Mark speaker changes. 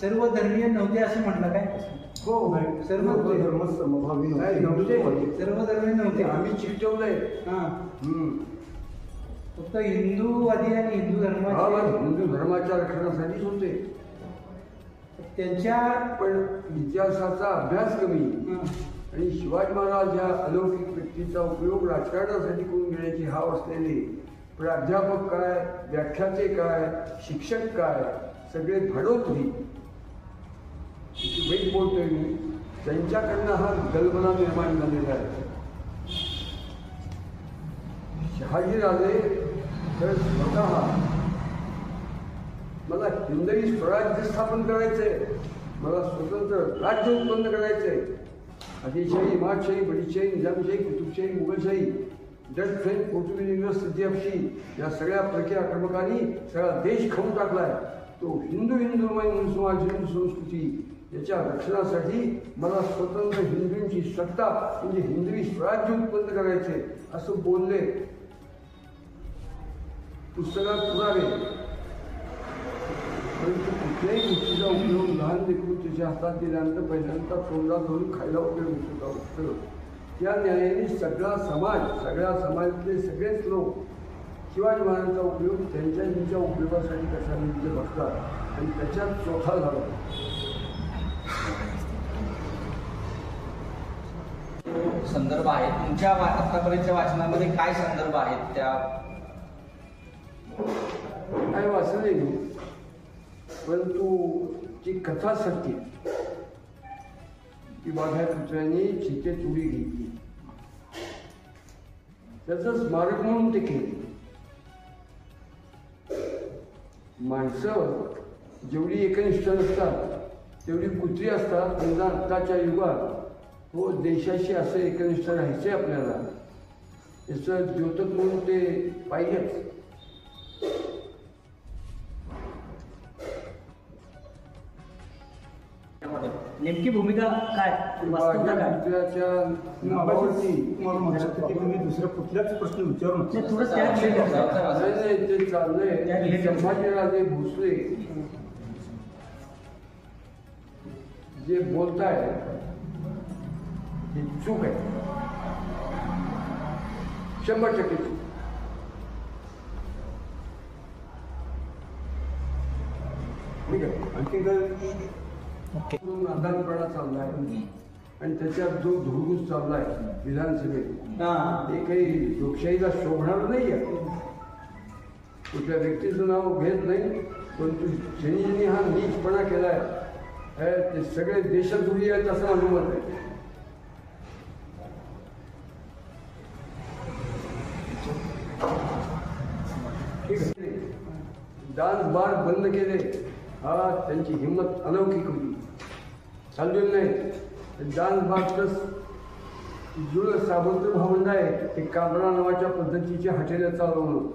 Speaker 1: सर्व धर्मीय नव्हते असं म्हटलं काय?
Speaker 2: हो,
Speaker 1: सर्व
Speaker 2: धर्म समभावी नव्हते.
Speaker 1: सर्व धर्मीय नव्हते.
Speaker 2: आम्ही चिकटवलंय.
Speaker 1: हां, फक्त हिंदूवादी आणि हिंदू धर्माचे
Speaker 2: हिंदू धर्माच्या रक्षणासाठीच होते.
Speaker 1: त्यांच्या
Speaker 2: पण इतिहासाचा अभ्यास कमी आणि शिवाजी महाराज या अलौकिक व्यक्तीचा उपयोग राजकारणासाठी करून घेण्याची हाव असलेले प्राध्यापक काय, व्याख्याते काय, शिक्षक काय, सगळे भाडोत्री वाईट बोलतोय मी, त्यांच्याकडनं हा गलबला निर्माण झालेला आहे. शहाजीराजे तर स्वतः मला हिंदवी स्वराज्य स्थापन करायचंय, मला स्वतंत्र राज्य उत्पन्न करायचंय, आदिलशाही, मातशाही, बडीशाही, निजामशाही, कुतुबशाही, मुघलशाही, डच, फ्रेंच, पोर्तुगीज, इंग्रज, सिद्धिअफशी या सगळ्या परकीय आक्रमकांनी सगळा देश खाऊन टाकलाय. तो हिंदू म्हणून समाज, हिंदू संस्कृती याच्या रक्षणासाठी मला स्वतंत्र हिंदूंची सत्ता म्हणजे हिंदवी स्वराज्य उत्पन्न करायचे असं बोलले. पुस्तकात पुरावे, परंतु कुठल्याही गोष्टीचा उपयोग लहान लेकरू त्याच्या हातात दिल्यानंतर पहिल्यांदा तोंडात धरून खायला उपयोग होतो. त्या न्यायाने सगळा समाज, सगळ्या समाजातले सगळेच लोक शिवाजी महाराजांचा उपयोग त्यांच्या उपयोगासाठी कशा रीतीने बघतात आणि त्याच्यात चोथा झाला.
Speaker 3: संदर्भ आहे तुमच्या आतापर्यंतच्या वाचनामध्ये काय संदर्भ आहेत त्या?
Speaker 2: काय वाचले मी, परंतु ती कथा सत्य की बाघ्या पुत्रांनी चितेत उडी घेतली, त्याचं स्मारक म्हणून ते केले. माणसं जेवढी एकनिष्ठ नसतात तेवढी कुत्री असतात. पण आत्ताच्या युगात हो देशाशी असं एकनिष्ठ राहायचं आहे आपल्याला, याचं द्योतक म्हणून ते पाहिजेच.
Speaker 4: नेमकी भूमिका काय, वास्तवता काय?
Speaker 1: दुसरा कुठल्याच प्रश्न विचारू
Speaker 2: ते चाललंय. संभाजीराजे भोसले जे बोलताय ही चूक आहे, 100% चूक. ठीक आहे. आणखी आधारपणा चाललाय आणि त्याच्यात जो धुळगूस चाललाय विधानसभेत, ते काही लोकशाहीला शोभणार नाही आहे. कुठल्या व्यक्तीचं नाव घेत नाही, परंतु ज्यांनी हा नीचपणा केलाय ते सगळे देशद्रोही आहेत असं माझं मत आहे. ठीक आहे. डान्स बार बंद केले, हा त्यांची हिंमत अलौकिक होती. चाललेलं नाही डान्स बारच जुळ सावंत भावंड आहे ते काबरा नावाच्या पद्धतीचे हॉटेल चालवणं.